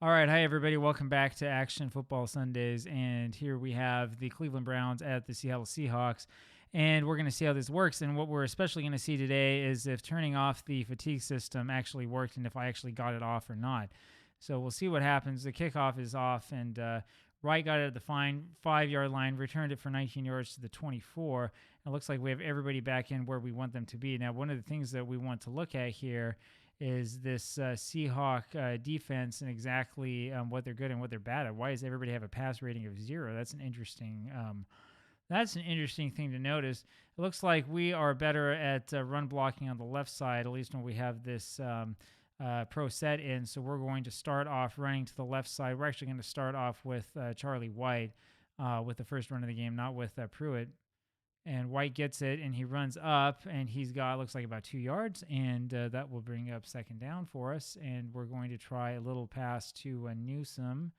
All right, hi everybody. Welcome back to Action Football Sundays, and here we have the Cleveland Browns at the Seattle Seahawks, and we're going to see how this works. And what we're especially going to see today is if turning off the fatigue system actually worked, and if I actually got it off or not. So we'll see what happens. The kickoff is off, and Wright got it at the fine 5-yard line, returned it for 19 yards to the 24. It looks like we have everybody back in where we want them to be. Now, one of the things that we want to look at here is this Seahawk defense and exactly what they're good and what they're bad at. Why does everybody have a pass rating of 0? That's an interesting thing to notice. It looks like we are better at run blocking on the left side, at least when we have this pro set in. So we're going to start off running to the left side. We're actually going to start off with Charlie White with the first run of the game, not with Pruitt. And White gets it, and he runs up, and he's got, looks like about 2 yards, and that will bring up second down for us. And we're going to try a little pass to Newsome.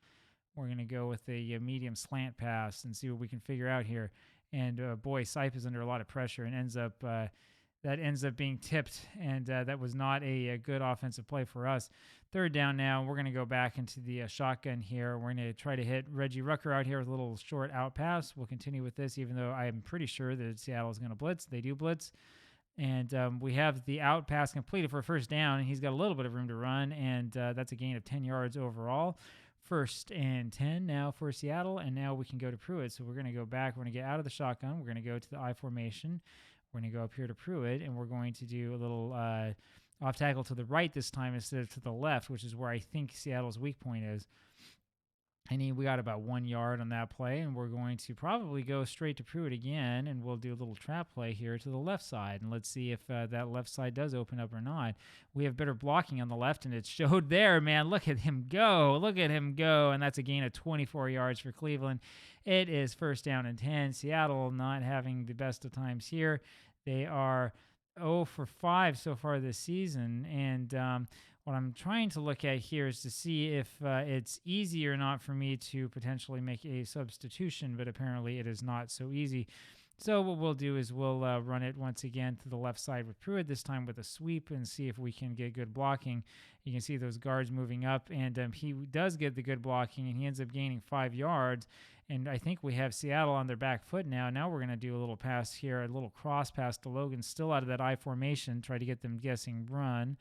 We're going to go with a medium slant pass and see what we can figure out here. And boy, Sipe is under a lot of pressure and ends up being tipped, and that was not a good offensive play for us. Third down now. We're going to go back into the shotgun here. We're going to try to hit Reggie Rucker out here with a little short out pass. We'll continue with this, even though I'm pretty sure that Seattle is going to blitz. They do blitz. And we have the out pass completed for a first down, and he's got a little bit of room to run, and that's a gain of 10 yards overall. First and 10 now for Seattle, and now we can go to Pruitt. So we're going to go back. We're going to get out of the shotgun. We're going to go to the I formation. We're going to go up here to Pruitt, and we're going to do a little off tackle to the right this time instead of to the left, which is where I think Seattle's weak point is. And we got about 1 yard on that play, and we're going to probably go straight to Pruitt again, and we'll do a little trap play here to the left side, and let's see if that left side does open up or not. We have better blocking on the left, and it showed there, man. Look at him go. Look at him go, and that's a gain of 24 yards for Cleveland. It is first down and 10. Seattle not having the best of times here. They are 0 for 5 so far this season, and what I'm trying to look at here is to see if it's easy or not for me to potentially make a substitution, but apparently it is not so easy. So what we'll do is we'll run it once again to the left side with Pruitt, this time with a sweep, and see if we can get good blocking. You can see those guards moving up, and he does get the good blocking, and he ends up gaining 5 yards. And I think we have Seattle on their back foot now. Now we're going to do a little pass here, a little cross pass to Logan, still out of that I formation, try to get them guessing run.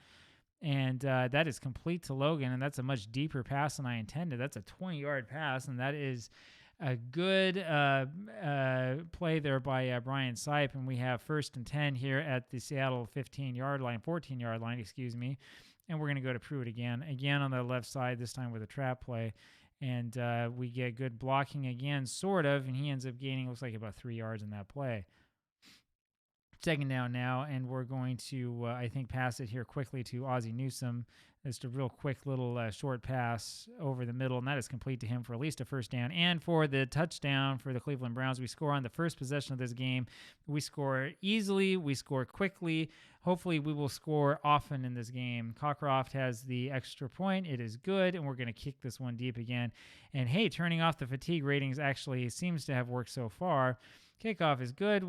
And that is complete to Logan, and that's a much deeper pass than I intended. That's a 20-yard pass, and that is a good play there by Brian Sipe. And we have first and 10 here at the Seattle 14-yard line, excuse me. And we're going to go to Pruitt again on the left side, this time with a trap play. And we get good blocking again, sort of, and he ends up gaining, looks like about 3 yards in that play. Second down now, and we're going to, I think, pass it here quickly to Ozzie Newsome. Just a real quick little short pass over the middle, and that is complete to him for at least a first down. And for the touchdown for the Cleveland Browns, we score on the first possession of this game. We score easily. We score quickly. Hopefully, we will score often in this game. Cockcroft has the extra point. It is good, and we're going to kick this one deep again. And, hey, turning off the fatigue ratings actually seems to have worked so far. Kickoff is good.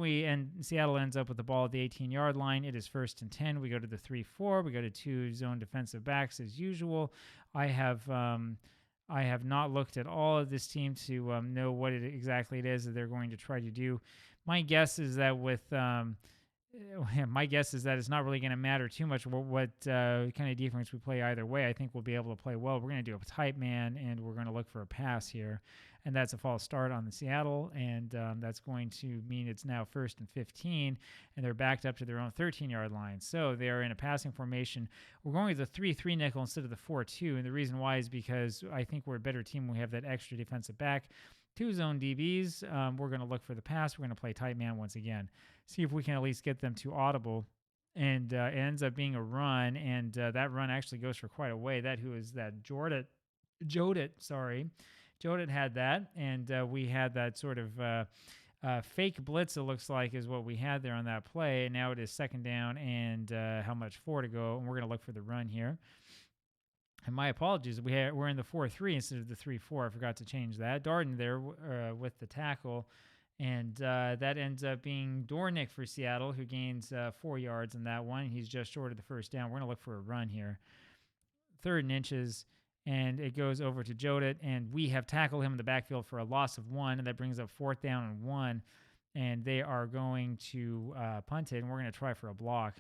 Seattle ends up with the ball at the 18-yard line. It is first and 10. We go to the 3-4. We go to 2 zone defensive backs as usual. I have not looked at all of this team to know what exactly it is that they're going to try to do. My guess is that it's not really going to matter too much what kind of defense we play either way. I think we'll be able to play well. We're going to do a tight man, and we're going to look for a pass here. And that's a false start on the Seattle, and that's going to mean it's now first and 15, and they're backed up to their own 13-yard line. So they are in a passing formation. We're going with the 3-3 nickel instead of the 4-2, and the reason why is because I think we're a better team when we have that extra defensive back. 2 zone DBs. We're going to look for the pass. We're going to play tight man once again. See if we can at least get them to audible. And it ends up being a run, and that run actually goes for quite a way. Jodit had that, and we had that sort of fake blitz, it looks like, is what we had there on that play. And now it is second down and how much? 4 to go, and we're going to look for the run here. And my apologies, we're in the 4-3 instead of the 3-4. I forgot to change that. Darden there with the tackle, and that ends up being Dornick for Seattle, who gains 4 yards in that one. He's just short of the first down. We're going to look for a run here. 3rd and inches. and it goes over to Jodit, and we have tackled him in the backfield for a loss of 1, and that brings up 4th down and 1, and they are going to punt it, and we're going to try for a block.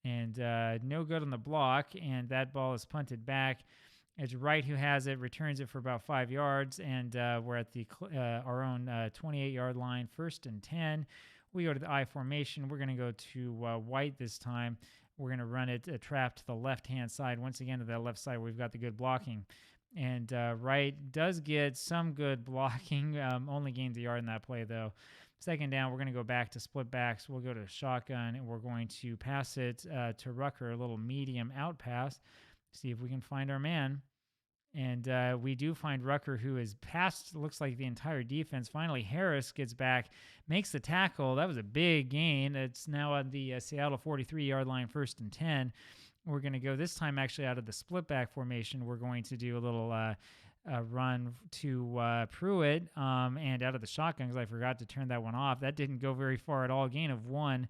And no good on the block, and that ball is punted back. It's Wright who has it, returns it for about 5 yards, and we're at the our own 28-yard line, 1st and 10. We go to the I formation. We're going to go to White this time. We're going to run it a trap to the left-hand side. Once again, to that left side, we've got the good blocking. And Wright does get some good blocking, only gains a yard in that play, though. 2nd down, we're going to go back to split backs. We'll go to shotgun, and we're going to pass it to Rucker, a little medium out pass. See if we can find our man. And we do find Rucker, who is past, looks like the entire defense. Finally, Harris gets back, makes the tackle. That was a big gain. It's now on the Seattle 43-yard line, 1st and 10. We're going to go this time actually out of the split back formation. We're going to do a little run to Pruitt and out of the shotgun, because I forgot to turn that one off. That didn't go very far at all. Gain of 1.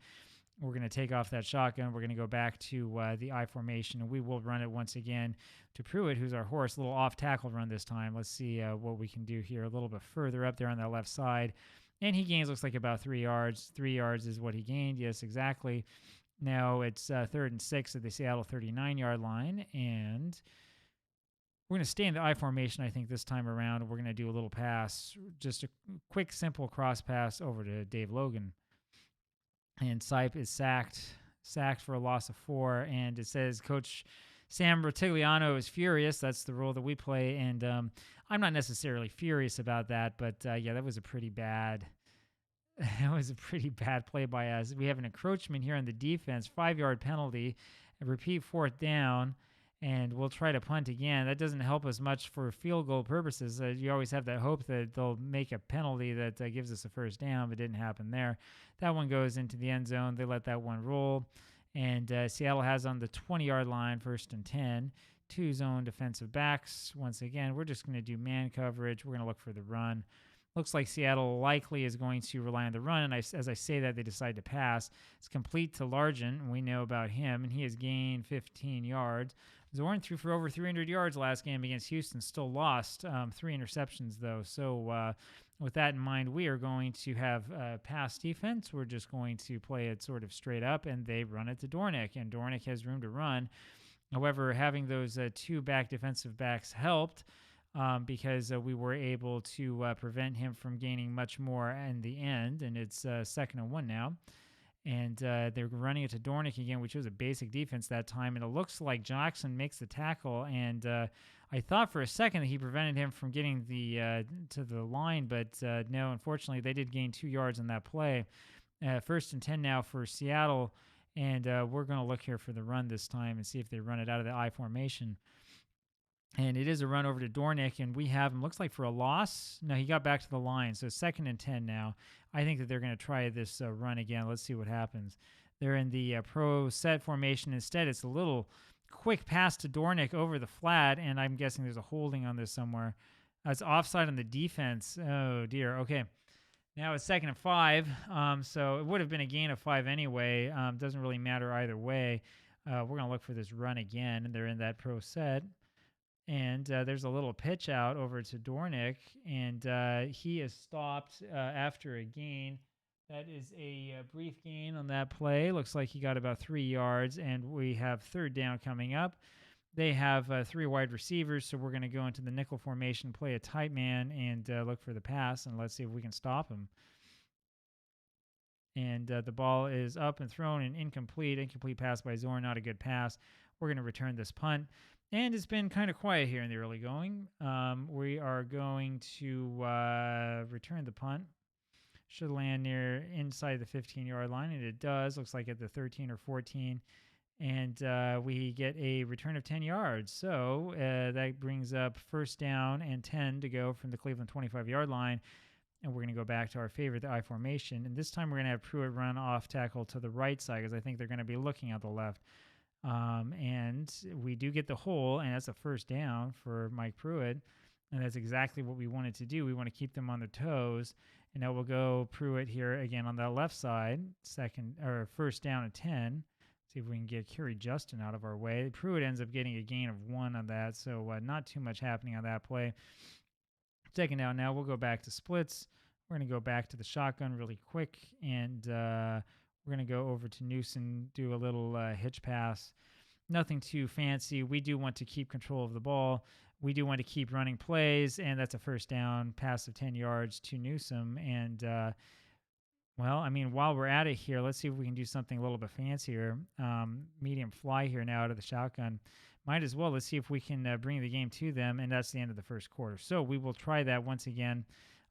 We're going to take off that shotgun. We're going to go back to the I formation, and we will run it once again to Pruitt, who's our horse. A little off-tackle run this time. Let's see what we can do here. A little bit further up there on that left side. And he gains, looks like about 3 yards. 3 yards is what he gained. Yes, exactly. Now it's 3rd and 6 at the Seattle 39-yard line, and we're going to stay in the I formation, I think, this time around. We're going to do a little pass, just a quick, simple cross pass over to Dave Logan. And Sipe is sacked for a loss of 4. And it says Coach Sam Rotigliano is furious. That's the role that we play. And I'm not necessarily furious about that, but yeah, that was a pretty bad play by us. We have an encroachment here on the defense, 5-yard penalty, a repeat 4th down, and we'll try to punt again. That doesn't help us much for field goal purposes. You always have that hope that they'll make a penalty that gives us a 1st down, but it didn't happen there. That one goes into the end zone. They let that one roll, and Seattle has on the 20-yard line, 1st and 10, 2 zone defensive backs. Once again, we're just going to do man coverage. We're going to look for the run. Looks like Seattle likely is going to rely on the run, and as I say that, they decide to pass. It's complete to Largent. We know about him, and he has gained 15 yards. Zorn threw for over 300 yards last game against Houston, still lost 3 interceptions, though. So with that in mind, we are going to have pass defense. We're just going to play it sort of straight up, and they run it to Dornick, and Dornick has room to run. However, having those 2 back defensive backs helped because we were able to prevent him from gaining much more in the end, and it's 2nd and 1 now. And they're running it to Dornick again, which was a basic defense that time. And it looks like Jackson makes the tackle. And I thought for a second that he prevented him from getting to the line, but no, unfortunately, they did gain 2 yards on that play. 1st and 10 now for Seattle. And we're going to look here for the run this time and see if they run it out of the I formation. And it is a run over to Dornick, and we have him, looks like for a loss. No, he got back to the line, so 2nd and 10 now. I think that they're going to try this run again. Let's see what happens. They're in the pro set formation. Instead, it's a little quick pass to Dornick over the flat, and I'm guessing there's a holding on this somewhere. It's offside on the defense. Oh, dear. Okay. Now it's 2nd and 5, so it would have been a gain of 5 anyway. Doesn't really matter either way. We're going to look for this run again, and they're in that pro set. And there's a little pitch out over to Dornick, and he is stopped after a gain. That is a brief gain on that play. Looks like he got about 3 yards, and we have 3rd down coming up. They have 3 wide receivers, so we're going to go into the nickel formation, play a tight man, and look for the pass, and let's see if we can stop him. And the ball is up and thrown and incomplete. Incomplete pass by Zorn, not a good pass. We're going to return this punt. And it's been kind of quiet here in the early going. We are going to return the punt. Should land near inside the 15-yard line, and it does. Looks like at the 13 or 14. And we get a return of 10 yards. So that brings up 1st down and 10 to go from the Cleveland 25-yard line. And we're going to go back to our favorite, the I formation. And this time we're going to have Pruitt run off tackle to the right side because I think they're going to be looking at the left. And we do get the hole, and that's a 1st down for Mike Pruitt. And that's exactly what we wanted to do. We want to keep them on their toes. And now we'll go Pruitt here again on the left side, 1st down and 10. See See if we can get Kerry Justin out of our way. Pruitt ends up getting a gain of 1 on that, so not too much happening on that play. Second down now, we'll go back to splits. We're going to go back to the shotgun really quick, and we're going to go over to Newsom, do a little hitch pass. Nothing too fancy. We do want to keep control of the ball. We do want to keep running plays, and that's a first down, pass of 10 yards to Newsom. And, well, I mean, while we're at it here, let's see if we can do something a little bit fancier. Medium fly here now out of the shotgun. Might as well. Let's see if we can bring the game to them, and that's the end of the first quarter. So we will try that once again.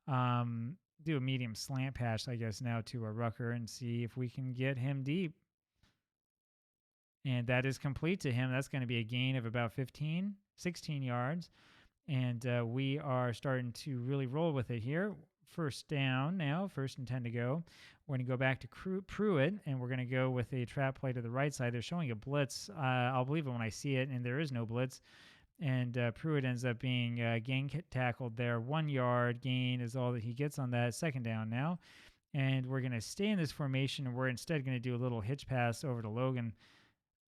Do a medium slant pass, I guess, now to a Rucker and see if we can get him deep. And that is complete to him. That's going to be a gain of about 16 yards. And we are starting to really roll with it here. First down now, 1st and 10 to go. We're going to go back to Pruitt, and we're going to go with a trap play to the right side. They're showing a blitz. I'll believe it when I see it, and there is no blitz. And Pruitt ends up being gang tackled there. 1 yard gain is all that he gets on that. Second down now. And we're going to stay in this formation, and we're instead going to do a little hitch pass over to Logan.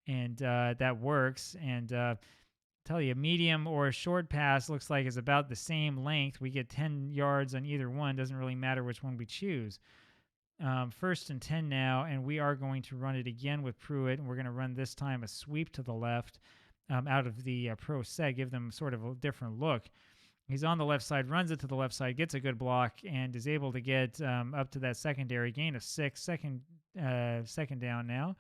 And that works. And tell you, medium or short pass looks like it's about the same length. We get 10 yards on either one. Doesn't really matter which one we choose. 1st and 10 now, and we are going to run it again with Pruitt, and we're going to run this time a sweep to the left out of the pro set, give them sort of a different look. He's on the left side, runs it to the left side, gets a good block, and is able to get up to that secondary gain of 6. Second down now.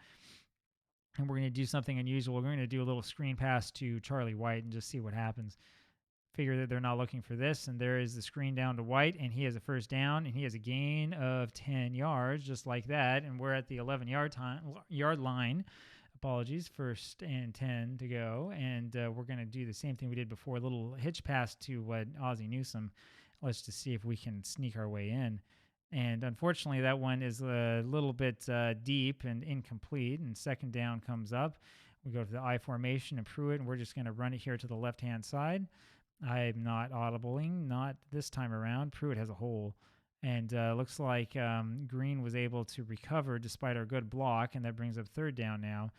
And we're going to do something unusual. We're going to do a little screen pass to Charlie White and just see what happens. Figure that they're not looking for this, and there is the screen down to White, and he has a first down, and he has a gain of 10 yards, just like that, and we're at the 11-yard line. Apologies, 1st and 10 to go, and we're going to do the same thing we did before, a little hitch pass to Ozzie Newsome. Let's just see if we can sneak our way in. And unfortunately, that one is a little bit deep and incomplete, and second down comes up. We go to the I formation and Pruitt, and we're just going to run it here to the left-hand side. I'm not audibling, not this time around. Pruitt has a hole, and looks like Green was able to recover despite our good block, and that brings up 3rd down now.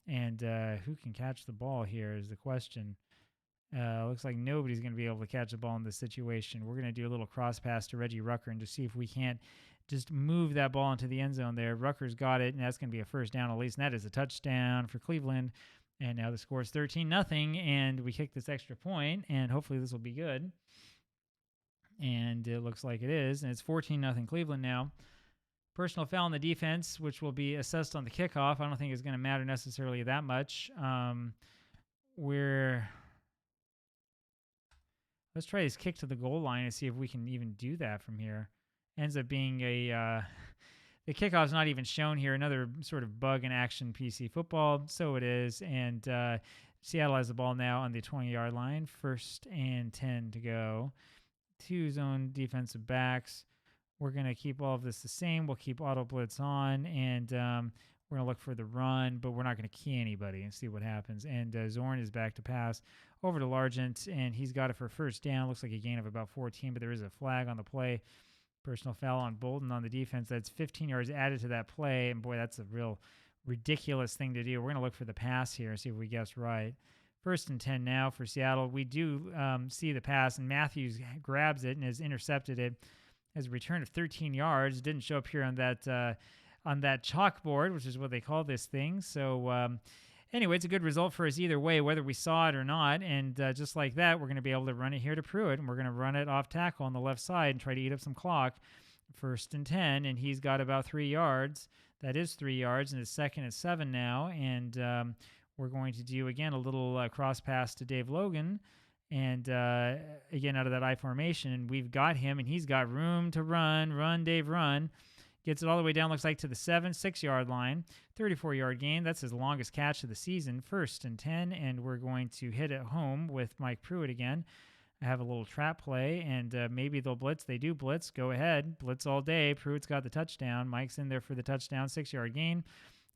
And who can catch the ball here is the question. Looks like nobody's going to be able to catch the ball in this situation. We're going to do a little cross pass to Reggie Rucker and just see if we can't just move that ball into the end zone there. Rucker's got it, and that's going to be a first down at least, and that is a touchdown for Cleveland. And now the score is 13-0, and we kick this extra point, and hopefully this will be good. And it looks like it is, and it's 14-0 Cleveland now. Personal foul on the defense, which will be assessed on the kickoff. I don't think it's going to matter necessarily that much. Let's try this kick to the goal line and see if we can even do that from here. Ends up being the kickoff's not even shown here. Another sort of bug in action PC football. So it is. And Seattle has the ball now on the 20-yard line. 1st and 10 to go. 2 zone defensive backs. We're going to keep all of this the same. We'll keep auto blitz on, and we're going to look for the run, but we're not going to key anybody and see what happens. And Zorn is back to pass over to Largent, and he's got it for first down. Looks like a gain of about 14, but there is a flag on the play. Personal foul on Bolden on the defense. That's 15 yards added to that play, and boy, that's a real ridiculous thing to do. We're going to look for the pass here and see if we guessed right. 1st and 10 now for Seattle. We do see the pass, and Matthews grabs it and has intercepted it. Has a return of 13 yards. Didn't show up here on that chalkboard, which is what they call this thing. So anyway, it's a good result for us either way, whether we saw it or not. And just like that, we're going to be able to run it here to Pruitt, and we're going to run it off tackle on the left side and try to eat up some clock. 1st and 10, and he's got about 3 yards. That is 3 yards, and it's 2nd and 7 now. And we're going to do, again, a little cross pass to Dave Logan. And again, out of that I formation, and we've got him, and he's got room to run, Dave, run. Gets it all the way down, looks like, to the 6-yard line. 34-yard gain. That's his longest catch of the season. 1st and 10, and we're going to hit it home with Mike Pruitt again. I have a little trap play, and maybe they'll blitz. They do blitz. Go ahead. Blitz all day. Pruitt's got the touchdown. Mike's in there for the touchdown. 6-yard gain.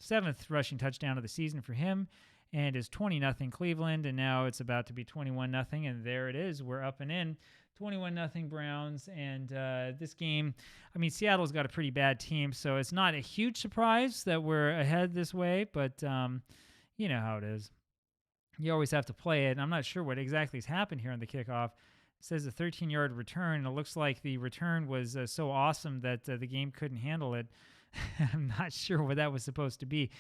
7th rushing touchdown of the season for him. and it's 20-0 Cleveland, and now it's about to be 21-0, and there it is. We're up and in. 21-0 Browns, and this game, I mean, Seattle's got a pretty bad team, so it's not a huge surprise that we're ahead this way, but you know how it is. You always have to play it, and I'm not sure what exactly has happened here on the kickoff. It says a 13-yard return, and it looks like the return was so awesome that the game couldn't handle it. I'm not sure what that was supposed to be.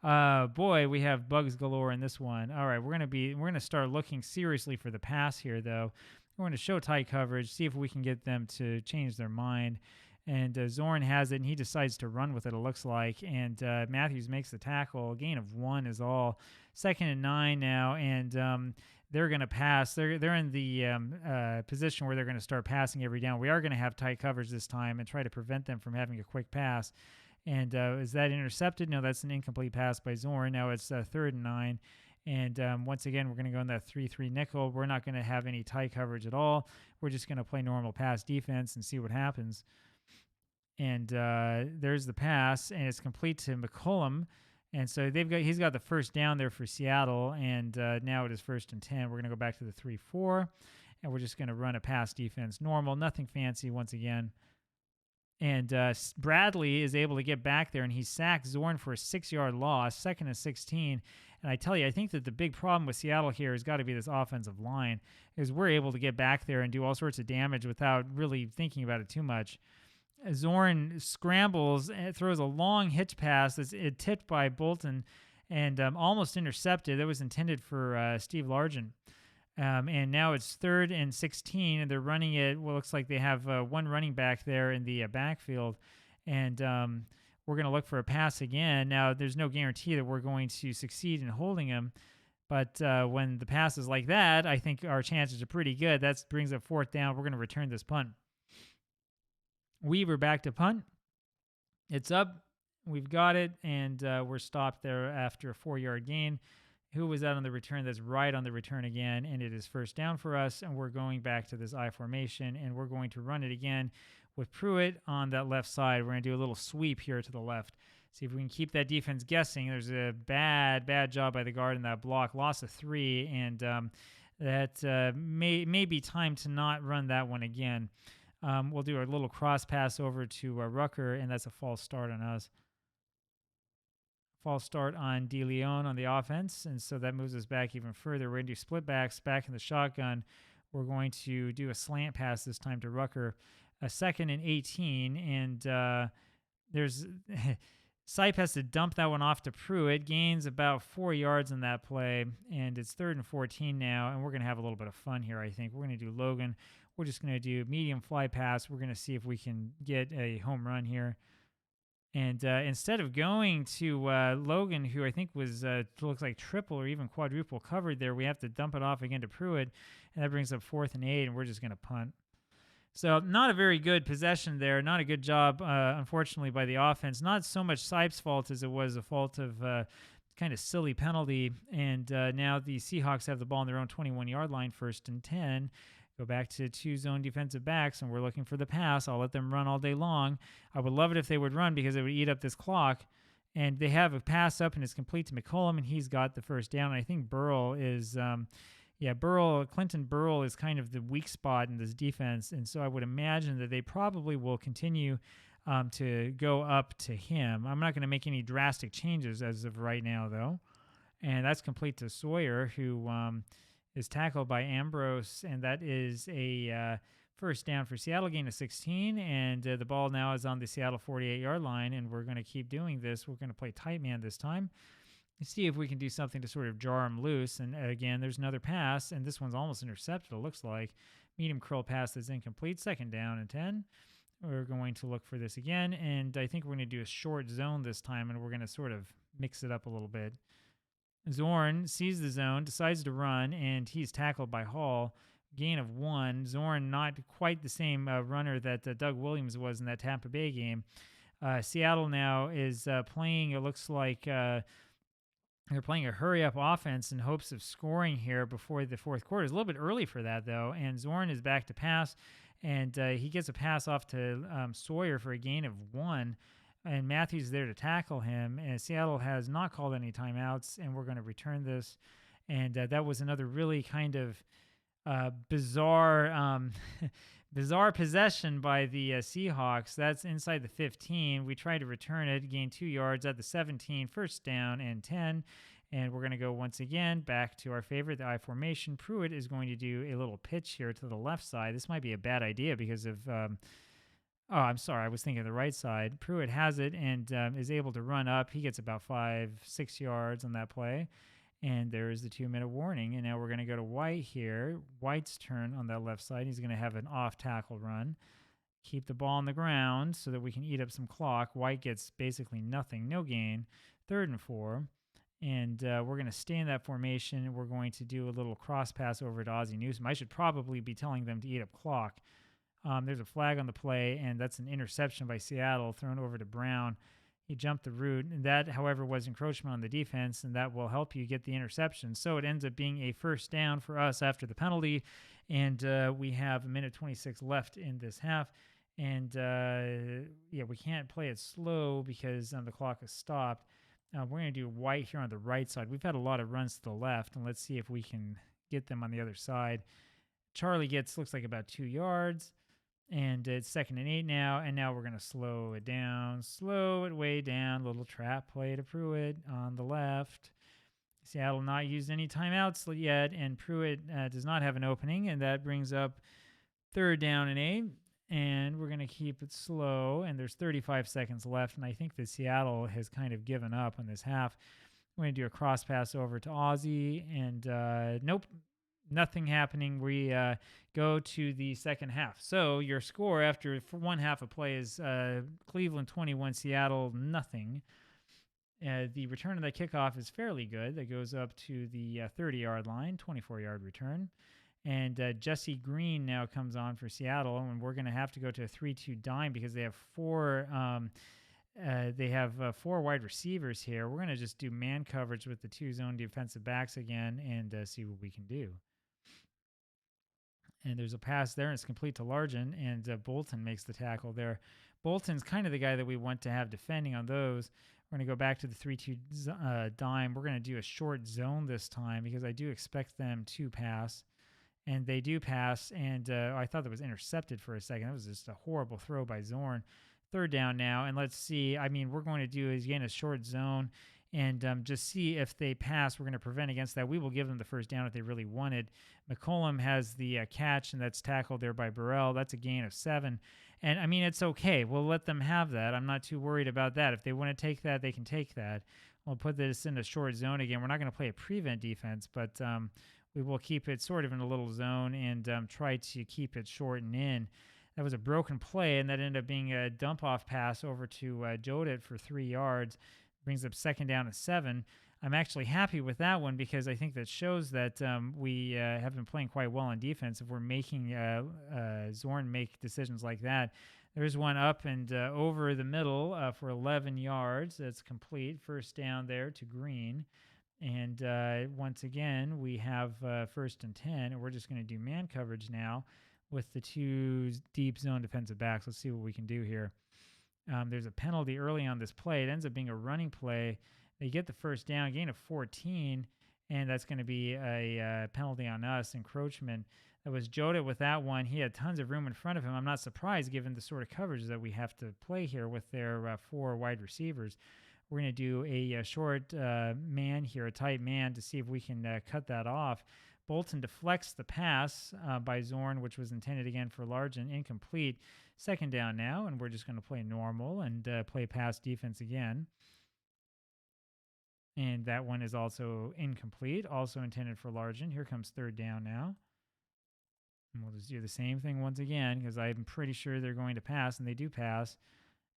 Boy, we have bugs galore in this one. All right, we're gonna start looking seriously for the pass here, though. We're going to show tight coverage, see if we can get them to change their mind. And Zorn has it, and he decides to run with it, it looks like. And Matthews makes the tackle. A gain of 1 is all. 2nd and 9 now, and they're going to pass. They're in the position where they're going to start passing every down. We are going to have tight coverage this time and try to prevent them from having a quick pass. And is that intercepted? No, that's an incomplete pass by Zorn. Now it's 3rd and 9. And once again, we're going to go in that 3-3 nickel. We're not going to have any tight coverage at all. We're just going to play normal pass defense and see what happens. And there's the pass, and it's complete to McCollum. And so he's got the first down there for Seattle, and now it is 1st and 10. We're going to go back to the 3-4, and we're just going to run a pass defense normal, nothing fancy once again. And Bradley is able to get back there, and he sacks Zorn for a 6-yard loss, 2nd and 16. And I tell you, I think that the big problem with Seattle here has got to be this offensive line, is we're able to get back there and do all sorts of damage without really thinking about it too much. Zorn scrambles and throws a long hitch pass that's tipped by Bolton and almost intercepted. That was intended for Steve Largent. And now it's 3rd and 16, and they're running it. Well, it looks like they have one running back there in the backfield, and we're going to look for a pass again. Now, there's no guarantee that we're going to succeed in holding him, but when the pass is like that, I think our chances are pretty good. That brings up 4th down. We're going to return this punt. Weaver back to punt. It's up. We've got it, and we're stopped there after a 4-yard gain. Who was that on the return? That's right on the return again, and it is 1st down for us, and we're going back to this I formation, and we're going to run it again with Pruitt on that left side. We're going to do a little sweep here to the left. See if we can keep that defense guessing. There's a bad job by the guard in that block. Loss of 3, and that may be time to not run that one again. We'll do a little cross pass over to Rucker, and that's a false start on us. False start on DeLeon on the offense, and so that moves us back even further. We're going to do split backs back in the shotgun. We're going to do a slant pass this time to Rucker. A 2nd and 18, and there's Sipe has to dump that one off to Pruitt. Gains about 4 yards in that play, and it's 3rd and 14 now, and we're going to have a little bit of fun here, I think. We're going to do Logan. We're just going to do medium fly pass. We're going to see if we can get a home run here. And instead of going to Logan, who I think was looks like triple or even quadruple covered there, we have to dump it off again to Pruitt, and that brings up 4th and 8, and we're just going to punt. So not a very good possession there. Not a good job, unfortunately, by the offense. Not so much Sipe's fault as it was a fault of kind of silly penalty. And now the Seahawks have the ball on their own 21-yard line, 1st and 10. Go back to 2 zone defensive backs, and we're looking for the pass. I'll let them run all day long. I would love it if they would run because it would eat up this clock. And they have a pass up, and it's complete to McCollum, and he's got the 1st down. And I think Burrell is, Clinton Burrell is kind of the weak spot in this defense. And so I would imagine that they probably will continue to go up to him. I'm not going to make any drastic changes as of right now, though. And that's complete to Sawyer, who is tackled by Ambrose, and that is a 1st down for Seattle, gain of 16, and the ball now is on the Seattle 48-yard line, and we're going to keep doing this. We're going to play tight man this time. Let's see if we can do something to sort of jar him loose, and again, there's another pass, and this one's almost intercepted, it looks like. Medium curl pass that's incomplete, 2nd down and 10. We're going to look for this again, and I think we're going to do a short zone this time, and we're going to sort of mix it up a little bit. Zorn sees the zone, decides to run, and he's tackled by Hall. Gain of 1. Zorn not quite the same runner that Doug Williams was in that Tampa Bay game. Seattle now is playing, it looks like they're playing a hurry-up offense in hopes of scoring here before the 4th quarter. It's a little bit early for that, though, and Zorn is back to pass, and he gets a pass off to Sawyer for a gain of 1. and Matthews there to tackle him. And Seattle has not called any timeouts, and we're going to return this. And that was another really kind of bizarre bizarre possession by the Seahawks. That's inside the 15. We tried to return it, gain 2 yards at the 17, first down and 10. And we're going to go once again back to our favorite, the I formation. Pruitt is going to do a little pitch here to the left side. This might be a bad idea because of oh, I'm sorry. I was thinking the right side. Pruitt has it and is able to run up. He gets about 5-6 yards on that play. And there is the 2-minute warning. And now we're going to go to White here. White's turn on that left side. He's going to have an off-tackle run. Keep the ball on the ground so that we can eat up some clock. White gets basically nothing, no gain. 3rd and 4. And we're going to stay in that formation. We're going to do a little cross pass over to Ozzie Newsome. I should probably be telling them to eat up clock. There's a flag on the play, and that's an interception by Seattle thrown over to Brown. He jumped the route, and that, however, was encroachment on the defense, and that will help you get the interception. So it ends up being a first down for us after the penalty, and we have 1:26 left in this half. And, yeah, we can't play it slow because the clock is stopped. We're going to do White here on the right side. We've had a lot of runs to the left, and let's see if we can get them on the other side. Charlie gets, looks like about 2 yards. And it's 2nd and 8 now, and now we're going to slow it down, slow it way down. Little trap play to Pruitt on the left. Seattle not used any timeouts yet, and Pruitt does not have an opening, and that brings up 3rd down and 8. And we're going to keep it slow, and there's 35 seconds left, and I think that Seattle has kind of given up on this half. We're going to do a cross pass over to Ozzie, and nope. Nothing happening. We go to the second half. So your score after one half of play is Cleveland 21, Seattle nothing. The return of that kickoff is fairly good. That goes up to the 30-yard line, 24-yard return. And Jesse Green now comes on for Seattle, and we're going to have to go to a 3-2 dime because they have four wide receivers here. We're going to just do man coverage with the 2 zone defensive backs again and see what we can do. And there's a pass there, and it's complete to Largent, and Bolton makes the tackle there. Bolton's kind of the guy that we want to have defending on those. We're going to go back to the 3-2 dime. We're going to do a short zone this time because I do expect them to pass. And they do pass, and I thought that was intercepted for a second. That was just a horrible throw by Zorn. 3rd down now, and let's see. I mean, we're going to do is again a short zone and just see if they pass. We're going to prevent against that. We will give them the first down if they really wanted. McCollum has the catch, and that's tackled there by Burrell. That's a gain of 7. And, I mean, it's okay. We'll let them have that. I'm not too worried about that. If they want to take that, they can take that. We'll put this in a short zone again. We're not going to play a prevent defense, but we will keep it sort of in a little zone and try to keep it short and in. That was a broken play, and that ended up being a dump-off pass over to Jodit for 3 yards. Brings up 2nd down and 7. I'm actually happy with that one because I think that shows that we have been playing quite well on defense if we're making Zorn make decisions like that. There's one up and over the middle for 11 yards. That's complete. First down there to Green. And once again, we have 1st and 10, and we're just going to do man coverage now with the 2 deep zone defensive backs. Let's see what we can do here. There's a penalty early on this play. It ends up being a running play. They get the first down, gain of 14, and that's going to be a penalty on us, encroachment. That was Jodit with that one. He had tons of room in front of him. I'm not surprised given the sort of coverage that we have to play here with their 4 wide receivers. We're going to do a short man here, a tight man, to see if we can cut that off. Bolton deflects the pass by Zorn, which was intended again for Largent, incomplete. 2nd down now, and we're just going to play normal and play pass defense again. And that one is also incomplete, also intended for Largent. Here comes 3rd down now. And we'll just do the same thing once again because I'm pretty sure they're going to pass, and they do pass.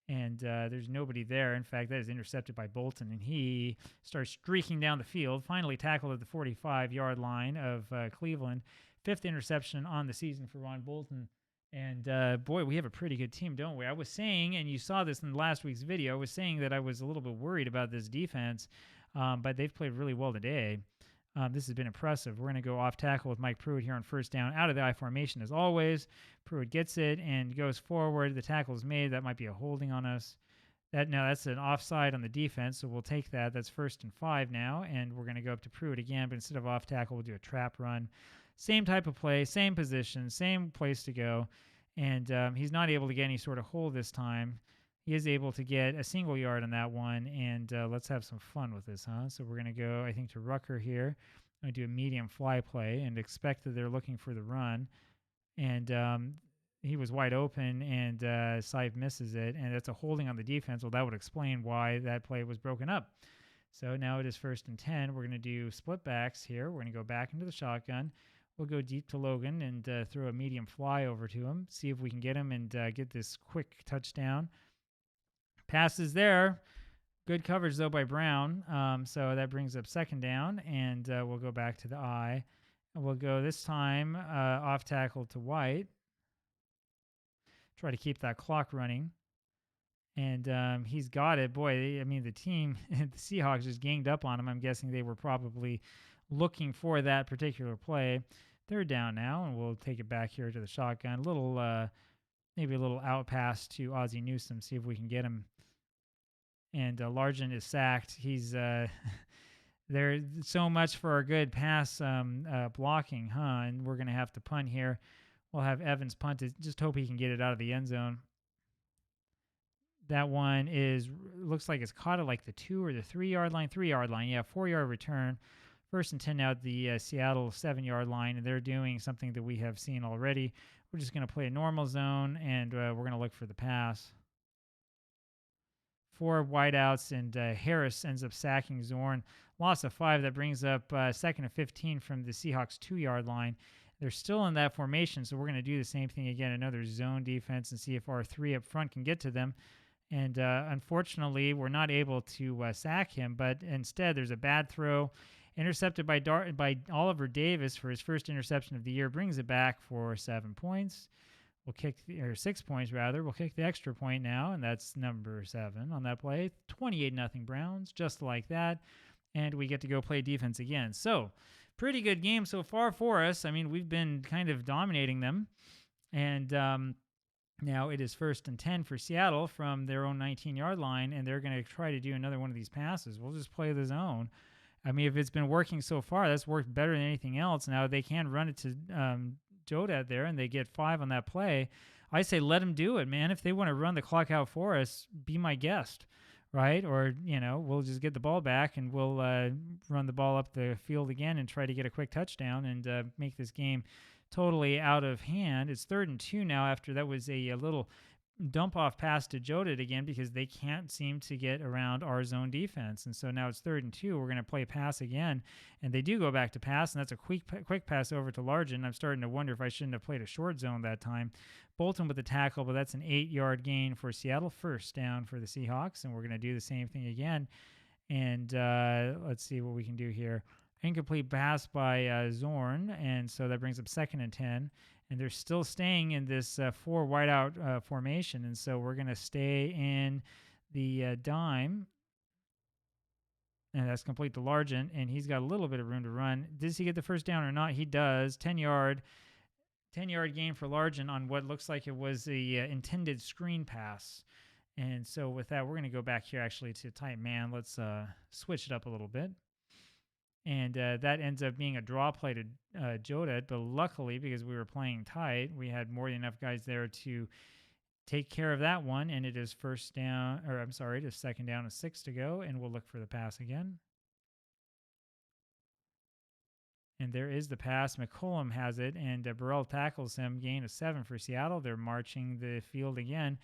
And there's nobody there. In fact, that is intercepted by Bolton, and he starts streaking down the field, finally tackled at the 45-yard line of Cleveland. 5th interception on the season for Ron Bolton. And, boy, we have a pretty good team, don't we? I was saying, and you saw this in last week's video, I was saying that I was a little bit worried about this defense, but they've played really well today. This has been impressive. We're going to go off tackle with Mike Pruitt here on 1st down out of the I formation as always. Pruitt gets it and goes forward. The tackle is made. That might be a holding on us. That's an offside on the defense, so we'll take that. That's 1st and 5 now, and we're going to go up to Pruitt again, but instead of off tackle, we'll do a trap run. Same type of play, same position, same place to go, and he's not able to get any sort of hole this time. He is able to get a single yard on that one, and let's have some fun with this, huh? So we're going to go, I think, to Rucker here. I'm going to do a medium fly play and expect that they're looking for the run, and he was wide open, and Sive misses it, and that's a holding on the defense. Well, that would explain why that play was broken up. So now it is 1st and 10. We're going to do split backs here. We're going to go back into the shotgun. We'll go deep to Logan and throw a medium fly over to him, see if we can get him and get this quick touchdown. Passes there. Good coverage, though, by Brown. So that brings up 2nd down, and we'll go back to the I. And we'll go this time off tackle to White. Try to keep that clock running. And he's got it. Boy, I mean, the team, the Seahawks just ganged up on him. I'm guessing they were probably looking for that particular play. 3rd down now, and we'll take it back here to the shotgun. Maybe a little out pass to Ozzie Newsome, see if we can get him. And Largent is sacked. He's there. So much for our good pass blocking, huh? And we're going to have to punt here. We'll have Evans punt it. Just hope he can get it out of the end zone. That one looks like it's caught at like the 2 or the 3 yard line. 3 yard line, yeah, 4 yard return. 1st and 10 now at the Seattle 7 yard line, and they're doing something that we have seen already. We're just going to play a normal zone, and we're going to look for the pass. 4 wideouts, and Harris ends up sacking Zorn. Loss of 5. That brings up 2nd and 15 from the Seahawks 2 yard line. They're still in that formation, so we're going to do the same thing again, another zone defense, and see if our 3 up front can get to them. And unfortunately, we're not able to sack him, but instead there's a bad throw intercepted by Oliver Davis for his 1st interception of the year, brings it back for 7 points. We'll kick, or 6 points rather. We'll kick the extra point now, and that's number 7 on that play. 28-0 Browns, just like that. And we get to go play defense again. So, pretty good game so far for us. I mean, we've been kind of dominating them. And now it is 1st and 10 for Seattle from their own 19-yard line, and they're going to try to do another one of these passes. We'll just play the zone. I mean, if it's been working so far, that's worked better than anything else. Now they can run it to Jodat there, and they get 5 on that play. I say let them do it, man. If they want to run the clock out for us, be my guest, right? Or, we'll just get the ball back, and we'll run the ball up the field again and try to get a quick touchdown and make this game totally out of hand. It's 3rd and 2 now after that was a little dump off pass to Jodat again because they can't seem to get around our zone defense. And so now it's 3rd and 2. We're going to play pass again, and they do go back to pass, and that's a quick pass over to Largent. I'm starting to wonder if I shouldn't have played a short zone that time. Bolton with the tackle, but that's an 8-yard gain for Seattle. 1st down for the Seahawks, and we're going to do the same thing again. And let's see what we can do here. Incomplete pass by Zorn, and so that brings up 2nd and 10. And they're still staying in this 4 wideout formation, and so we're going to stay in the dime. And that's complete to Largent, and he's got a little bit of room to run. Does he get the 1st down or not? He does. 10-yard gain for Largent on what looks like it was the intended screen pass. And so with that, we're going to go back here actually to tight man. Let's switch it up a little bit. And that ends up being a draw play to Jodat, but luckily, because we were playing tight, we had more than enough guys there to take care of that one, and it is 2nd down and 6 to go, and we'll look for the pass again. And there is the pass. McCollum has it, and Burrell tackles him, gain of 7 for Seattle. They're marching the field again,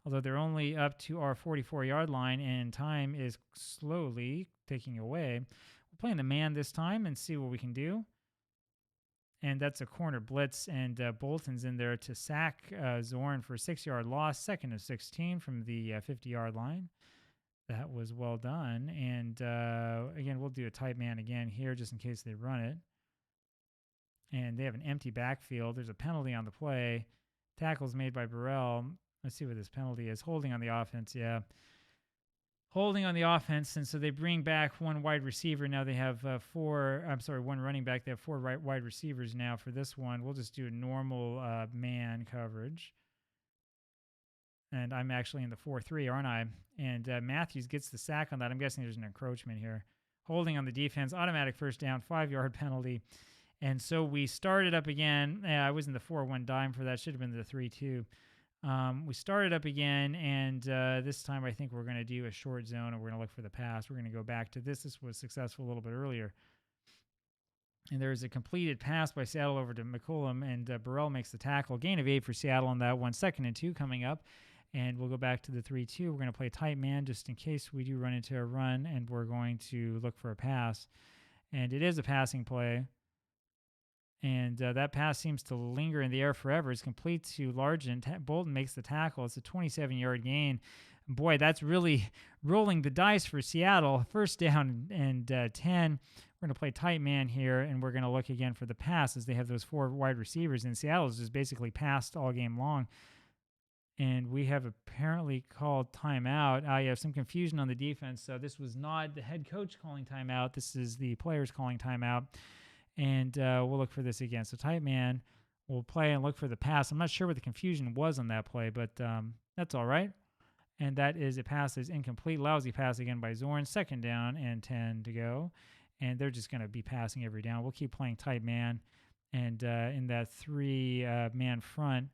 although they're only up to our 44-yard line, and time is slowly ticking away. Playing the man this time and see what we can do. And that's a corner blitz, and Bolton's in there to sack Zorn for a 6-yard loss, 2nd and 16 from the 50-yard line. That was well done. And again, we'll do a tight man again here just in case they run it. And they have an empty backfield. There's a penalty on the play. Tackles made by Burrell. Let's see what this penalty is. Holding on the offense, yeah. Holding on the offense, and so they bring back 1 wide receiver. Now they have 1 running back. They have 4 wide receivers now for this one. We'll just do a normal man coverage. And I'm actually in the 4-3, aren't I? And Matthews gets the sack on that. I'm guessing there's an encroachment here. Holding on the defense, automatic first down, 5-yard penalty. And so we started up again. I was in the 4-1 dime for that. Should have been the 3-2. We started up again, and this time I think we're going to do a short zone, and we're going to look for the pass. We're going to go back to this. This was successful a little bit earlier. And there's a completed pass by Seattle over to McCollum, and Burrell makes the tackle. Gain of 8 for Seattle on that one. 2nd and 2 coming up. And we'll go back to the 3-2. We're going to play tight man just in case we do run into a run, and we're going to look for a pass. And it is a passing play. And that pass seems to linger in the air forever. It's complete to Largent. Bolton makes the tackle. It's a 27-yard gain. Boy, that's really rolling the dice for Seattle. First down and 10. We're going to play tight man here, and we're going to look again for the pass as they have those 4 wide receivers. And Seattle's just basically passed all game long. And we have apparently called timeout. You have some confusion on the defense. So this was not the head coach calling timeout. This is the players calling timeout. And we'll look for this again. So tight man will play and look for the pass. I'm not sure what the confusion was on that play, but that's all right. And that is a pass that's incomplete. Lousy pass again by Zorn. 2nd down and 10 to go. And they're just going to be passing every down. We'll keep playing tight man. And in that 3-man front.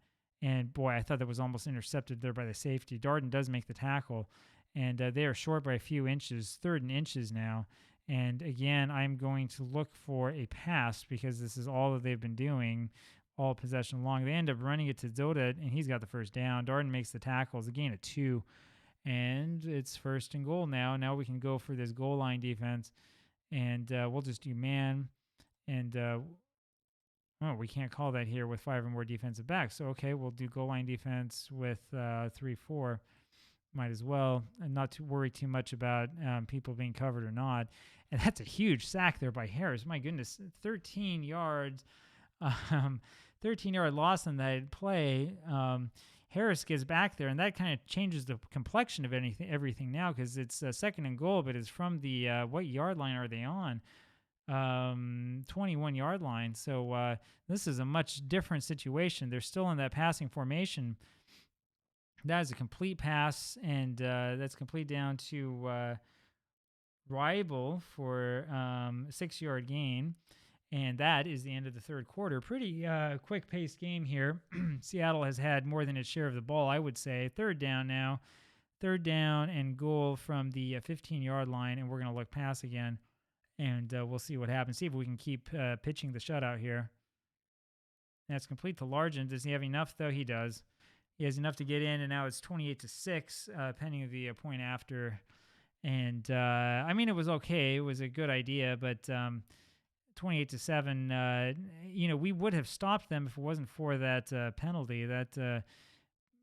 And boy, I thought that was almost intercepted there by the safety. Darden does make the tackle. And they are short by a few inches. 3rd and inches now. And again, I'm going to look for a pass because this is all that they've been doing all possession long. They end up running it to Zoda, and he's got the first down. Darden makes the tackle. It's a gain of 2. And it's 1st and goal now. Now we can go for this goal line defense. And we'll just do man. And we can't call that here with 5 or more defensive backs. So, okay, we'll do goal line defense with 3-4. Might as well, and not to worry too much about people being covered or not. And that's a huge sack there by Harris. My goodness, 13 yards, 13-yard loss in that play. Harris gets back there, and that kind of changes the complexion of everything now because it's 2nd and goal, but it's from the what yard line are they on? 21-yard line. So this is a much different situation. They're still in that passing formation. That is a complete pass, and that's complete down to Rival for a 6-yard gain. And that is the end of the 3rd quarter. Pretty quick-paced game here. Seattle has had more than its share of the ball, I would say. 3rd down now. 3rd down and goal from the 15-yard line, and we're going to look pass again. And we'll see what happens. See if we can keep pitching the shutout here. That's complete to Largent. Does he have enough, though? He does. He has enough to get in, and now it's 28-6, pending the point after. And, I mean, it was okay. It was a good idea, but 28-7, we would have stopped them if it wasn't for that penalty. That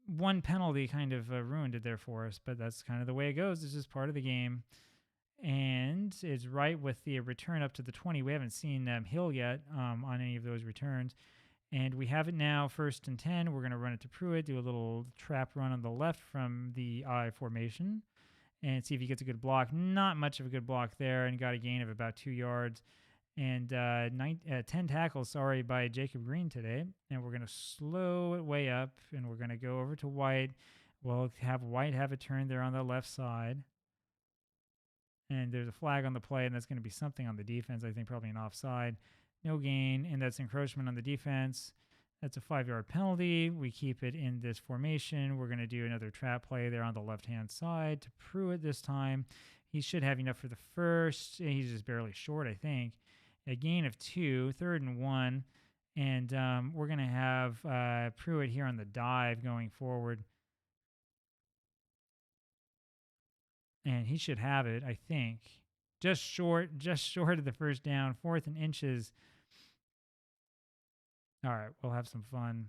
one penalty kind of ruined it there for us, but that's kind of the way it goes. It's just part of the game. And it's right with the return up to the 20. We haven't seen Hill yet on any of those returns. And we have it now, 1st and 10. We're going to run it to Pruitt, do a little trap run on the left from the I formation, and see if he gets a good block. Not much of a good block there, and got a gain of about 2 yards. And 10 tackles, by Jacob Green today. And we're going to slow it way up, and we're going to go over to White. We'll have White have a turn there on the left side. And there's a flag on the play, and that's going to be something on the defense. I think probably an offside. No gain, and that's encroachment on the defense. That's a 5-yard penalty. We keep it in this formation. We're going to do another trap play there on the left-hand side to Pruitt this time. He should have enough for the first. He's just barely short, I think. A gain of 2, 3rd and 1. And we're going to have Pruitt here on the dive going forward. And he should have it, I think. Just short of the first down. 4th and inches. All right, we'll have some fun.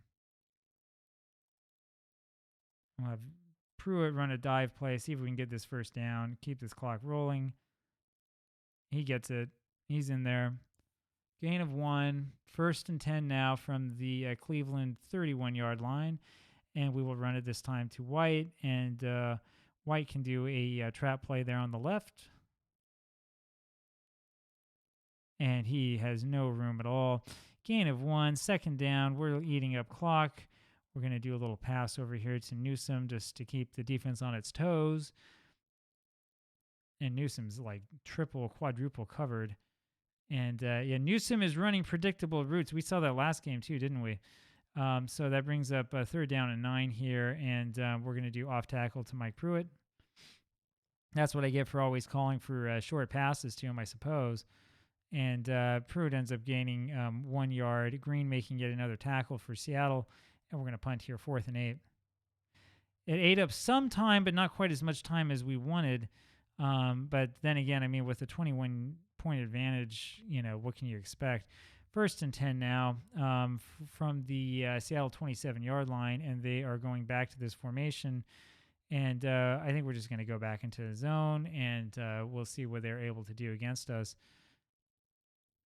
We'll have Pruitt run a dive play, see if we can get this first down, keep this clock rolling. He gets it. He's in there. Gain of 1. 1st and 10 now from the Cleveland 31-yard line. And we will run it this time to White. And White can do a trap play there on the left. And he has no room at all. Gain of 1. 2nd down. We're eating up clock. We're going to do a little pass over here to Newsome just to keep the defense on its toes. And Newsome's like triple, quadruple covered. And yeah, Newsome is running predictable routes. We saw that last game too, didn't we? So that brings up a 3rd down and 9 here. And we're going to do off tackle to Mike Pruitt. That's what I get for always calling for short passes to him, I suppose. And Pruitt ends up gaining 1 yard. Green making yet another tackle for Seattle. And we're going to punt here, 4th and 8. It ate up some time, but not quite as much time as we wanted. But then again, I mean, with a 21-point advantage, what can you expect? 1st and 10 now from the Seattle 27-yard line, and they are going back to this formation. And I think we're just going to go back into the zone, and we'll see what they're able to do against us.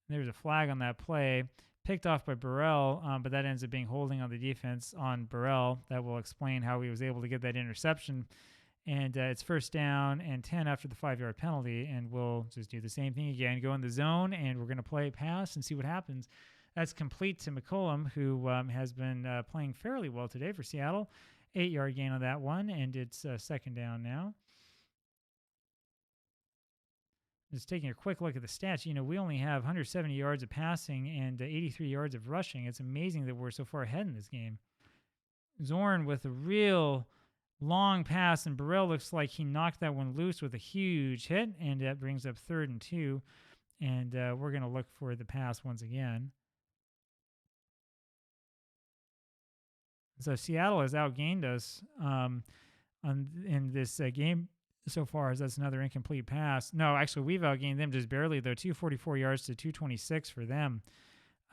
There's a flag on that play, picked off by Burrell, but that ends up being holding on the defense on Burrell. That will explain how he was able to get that interception. And it's 1st down and 10 after the 5-yard penalty, and we'll just do the same thing again, go in the zone, and we're going to play pass and see what happens. That's complete to McCollum, who has been playing fairly well today for Seattle. 8-yard gain on that one, and it's 2nd down now. Just taking a quick look at the stats, we only have 170 yards of passing and 83 yards of rushing. It's amazing that we're so far ahead in this game. Zorn with a real long pass, and Burrell looks like he knocked that one loose with a huge hit, and that brings up 3rd and 2, and we're going to look for the pass once again. So Seattle has outgained us in this game so far, as that's another incomplete pass. No, actually, we've outgained them just barely, though. 244 yards to 226 for them.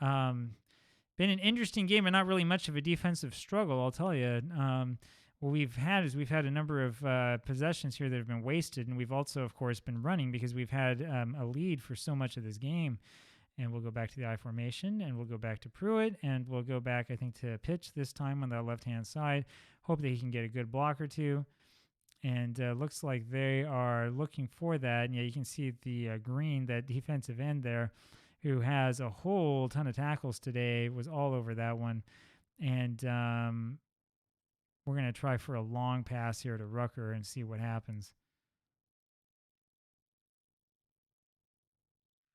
Been an interesting game and not really much of a defensive struggle, I'll tell you. What we've had a number of possessions here that have been wasted, and we've also, of course, been running because we've had a lead for so much of this game. And we'll go back to the I formation, and we'll go back to Pruitt, and we'll go back, I think, to pitch this time on the left-hand side. Hope that he can get a good block or two. And looks like they are looking for that. And yeah, you can see the Green, that defensive end there, who has a whole ton of tackles today, was all over that one. And we're going to try for a long pass here to Rucker and see what happens.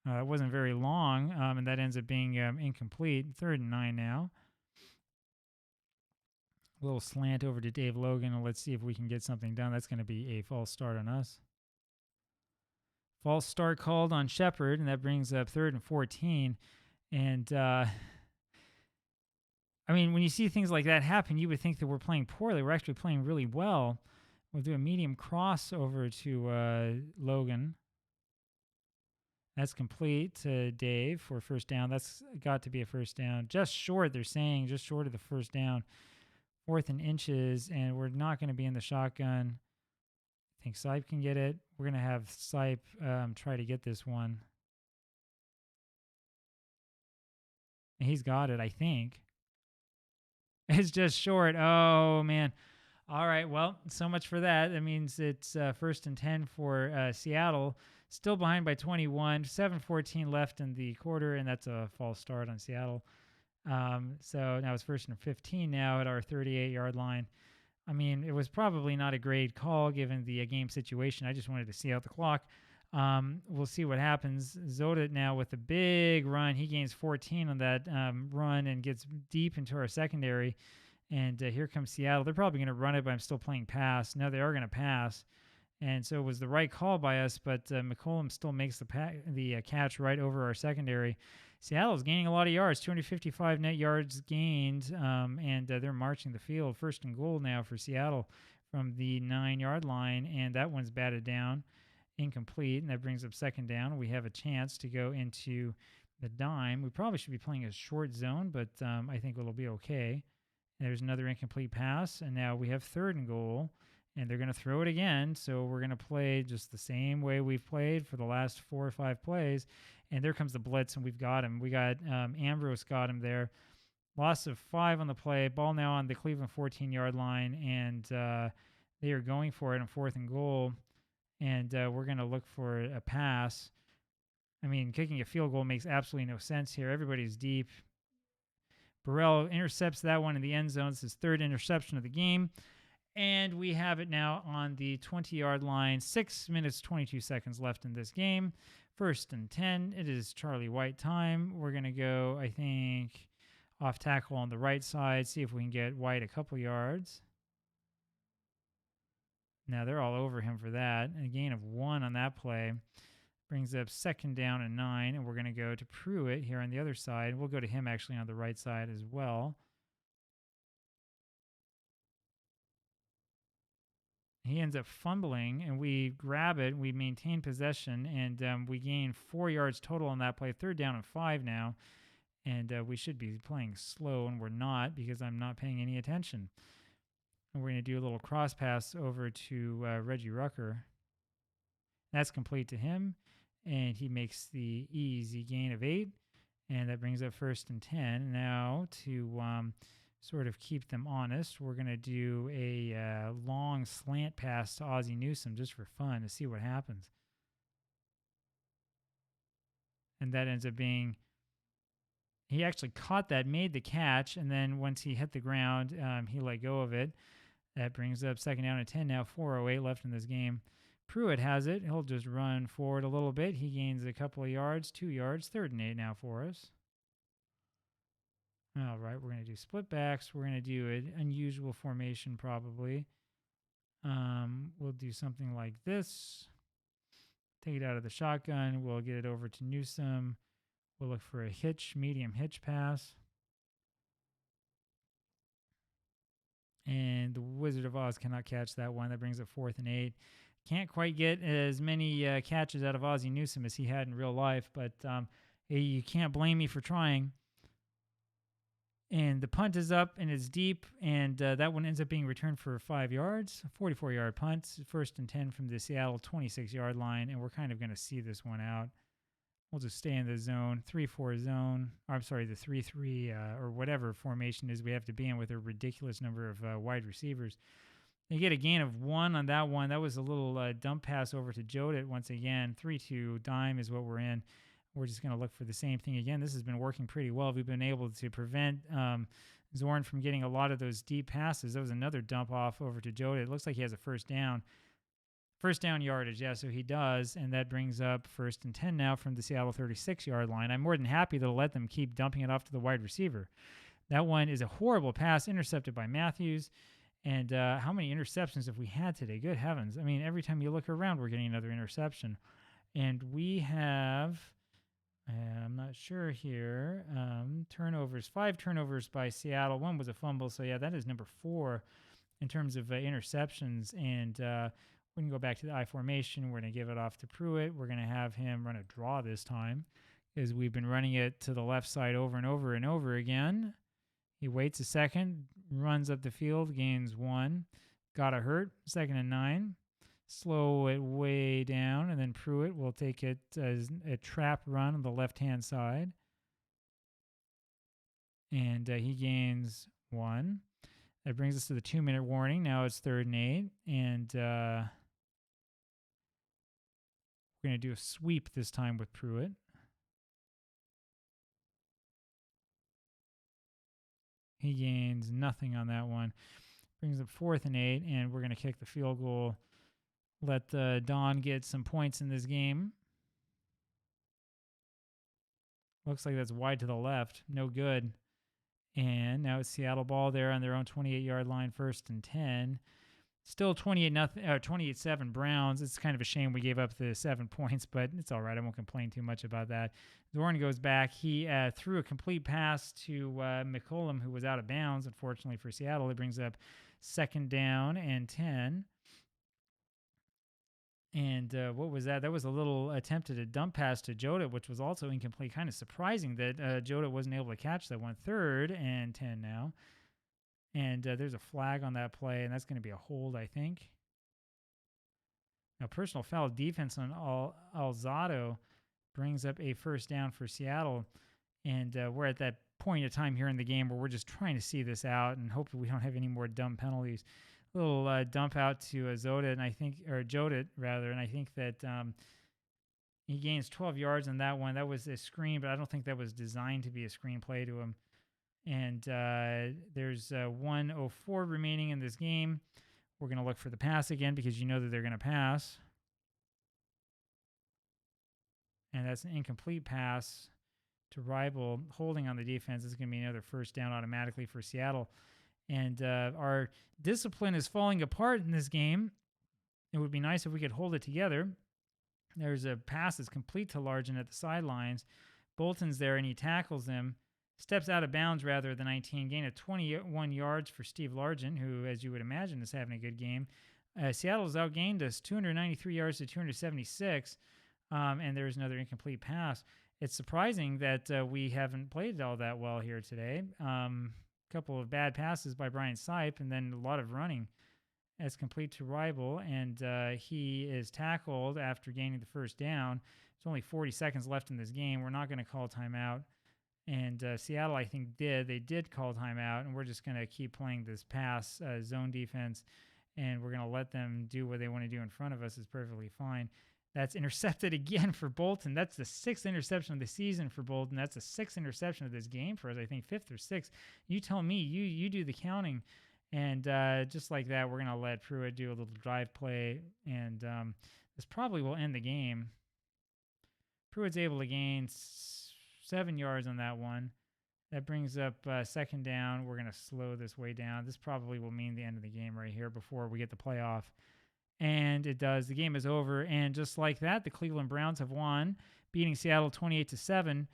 It wasn't very long, and that ends up being incomplete. 3rd and 9 now. A little slant over to Dave Logan, and let's see if we can get something done. That's going to be a false start on us. False start called on Shepard, and that brings up 3rd and 14. And, I mean, when you see things like that happen, you would think that we're playing poorly. We're actually playing really well. We'll do a medium cross over to Logan. That's complete to Dave for 1st down. That's got to be a 1st down. Just short, they're saying, just short of the 1st down. 4th and inches, and we're not going to be in the shotgun. I think Sipe can get it. We're going to have Sipe try to get this one. And he's got it, I think. It's just short. Oh, man. All right, well, so much for that. That means it's 1st and 10 for Seattle. Still behind by 21. 7:14 left in the quarter, and that's a false start on Seattle. So now it's 1st and 15 now at our 38-yard line. I mean, it was probably not a great call given the game situation. I just wanted to see out the clock. We'll see what happens. Zoda now with a big run. He gains 14 on that run and gets deep into our secondary. And here comes Seattle. They're probably going to run it, but I'm still playing pass. No, they are going to pass. And so it was the right call by us, but McCollum still makes the catch right over our secondary. Seattle's gaining a lot of yards, 255 net yards gained, and they're marching the field. 1st and goal now for Seattle from the 9-yard line, and that one's batted down, incomplete, and that brings up 2nd down. We have a chance to go into the dime. We probably should be playing a short zone, but I think it'll be okay. There's another incomplete pass, and now we have 3rd and goal, and they're going to throw it again, so we're going to play just the same way we've played for the last 4 or 5 plays. And there comes the blitz, and we've got him. We got Ambrose got him there. Loss of 5 on the play. Ball now on the Cleveland 14-yard line, and they are going for it on 4th and goal. And we're going to look for a pass. I mean, kicking a field goal makes absolutely no sense here. Everybody's deep. Burrell intercepts that one in the end zone. It's his third interception of the game. And we have it now on the 20-yard line. 6 minutes, 22 seconds left in this game. 1st and 10. It is Charlie White time. We're going to go, I think, off tackle on the right side. See if we can get White a couple yards. Now they're all over him for that. And a gain of 1 on that play brings up 2nd down and 9. And we're going to go to Pruitt here on the other side. We'll go to him actually on the right side as well. He ends up fumbling, and we grab it. We maintain possession, and we gain 4 yards total on that play. 3rd down and 5 now, and we should be playing slow, and we're not because I'm not paying any attention. And we're going to do a little cross pass over to Reggie Rucker. That's complete to him, and he makes the easy gain of 8, and that brings up 1st and 10. Now to sort of keep them honest, we're going to do a long slant pass to Ozzie Newsome just for fun to see what happens. And that ends up being, he actually caught that, made the catch, and then once he hit the ground, he let go of it. That brings up 2nd down and 10 now, 4:08 left in this game. Pruitt has it. He'll just run forward a little bit. He gains a couple of yards, 2 yards, 3rd and 8 now for us. All right, we're going to do split backs. We're going to do an unusual formation probably. We'll do something like this. Take it out of the shotgun. We'll get it over to Newsome. We'll look for a hitch, medium hitch pass. And the Wizard of Oz cannot catch that one. That brings up 4th and 8. Can't quite get as many catches out of Ozzie Newsome as he had in real life, but you can't blame me for trying. And the punt is up and it's deep, and that one ends up being returned for 5 yards. 44-yard punt, 1st and 10 from the Seattle 26-yard line, and we're kind of going to see this one out. We'll just stay in the zone, 3-4 zone. Or I'm sorry, the 3-3 or whatever formation is we have to be in with a ridiculous number of wide receivers. They get a gain of 1 on that one. That was a little dump pass over to Jodit once again. 3-2 dime is what we're in. We're just going to look for the same thing again. This has been working pretty well. We've been able to prevent Zorn from getting a lot of those deep passes. That was another dump off over to Jodit. It looks like he has a 1st down. 1st down yardage, yeah, so he does, and that brings up 1st and 10 now from the Seattle 36-yard line. I'm more than happy to let them keep dumping it off to the wide receiver. That one is a horrible pass, intercepted by Matthews. And how many interceptions have we had today? Good heavens. I mean, every time you look around, we're getting another interception. And we have, I'm not sure here, turnovers, 5 turnovers by Seattle. 1 was a fumble. So, yeah, that is number 4 in terms of interceptions. And we can go back to the I formation. We're going to give it off to Pruitt. We're going to have him run a draw this time because we've been running it to the left side over and over and over again. He waits a second, runs up the field, gains 1. Got a hurt, 2nd and 9. Slow it way down, and then Pruitt will take it as a trap run on the left-hand side. And he gains 1. That brings us to the 2-minute warning. Now it's 3rd and 8. And we're going to do a sweep this time with Pruitt. He gains nothing on that one. Brings up 4th and 8, and we're going to kick the field goal. Let Don get some points in this game. Looks like that's wide to the left. No good. And now it's Seattle ball there on their own 28-yard line, 1st and 10. Still 28-7 Browns. It's kind of a shame we gave up the 7 points, but it's all right. I won't complain too much about that. Zorn goes back. He threw a complete pass to McCollum, who was out of bounds, unfortunately for Seattle. It brings up 2nd down and 10. And what was that? That was a little attempt at a dump pass to Jodit, which was also incomplete. Kind of surprising that Jodit wasn't able to catch that one. 3rd and 10 now. And there's a flag on that play, and that's going to be a hold, I think. Now, personal foul defense on Alzado brings up a 1st down for Seattle. And we're at that point of time here in the game where we're just trying to see this out and hopefully we don't have any more dumb penalties. A little dump out to Jodit, and I think that he gains 12 yards on that one. That was a screen, but I don't think that was designed to be a screen play to him. And there's 1:04 remaining in this game. We're going to look for the pass again because you know that they're going to pass. And that's an incomplete pass to rival. Holding on the defense is going to be another first down automatically for Seattle. And our discipline is falling apart in this game. It would be nice if we could hold it together. There's a pass that's complete to Largent at the sidelines. Bolton's there and he tackles him. Steps out of bounds rather at the 19, gain of 21 yards for Steve Largent, who, as you would imagine, is having a good game. Seattle's outgained us 293 yards to 276, and there's another incomplete pass. It's surprising that we haven't played all that well here today. A couple of bad passes by Brian Sipe, and then a lot of running as complete to rival, and he is tackled after gaining the first down. There's only 40 seconds left in this game. We're not going to call timeout. And Seattle, I think, they did call timeout, and we're just going to keep playing this pass zone defense, and we're going to let them do what they want to do in front of us. Is perfectly fine. That's intercepted again for Bolton. That's the 6th interception of the season for Bolton. That's the 6th interception of this game for us, I think 5th or 6th. You tell me. You do the counting. And just like that, we're going to let Pruitt do a little drive play, and this probably will end the game. Pruitt's able to gain 7 yards on that one. That brings up second down. We're going to slow this way down. This probably will mean the end of the game right here before we get the playoff. And it does. The game is over. And just like that, the Cleveland Browns have won, beating Seattle 28-7.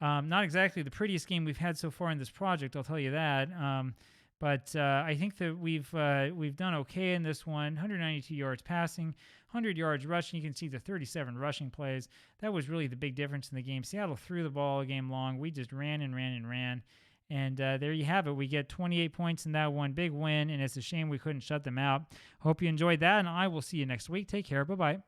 Not exactly the prettiest game we've had so far in this project, I'll tell you that. But I think that we've done okay in this one. 192 yards passing, 100 yards rushing. You can see the 37 rushing plays. That was really the big difference in the game. Seattle threw the ball all game long. We just ran and ran and ran. And there you have it. We get 28 points in that one. Big win, and it's a shame we couldn't shut them out. Hope you enjoyed that, and I will see you next week. Take care. Bye-bye.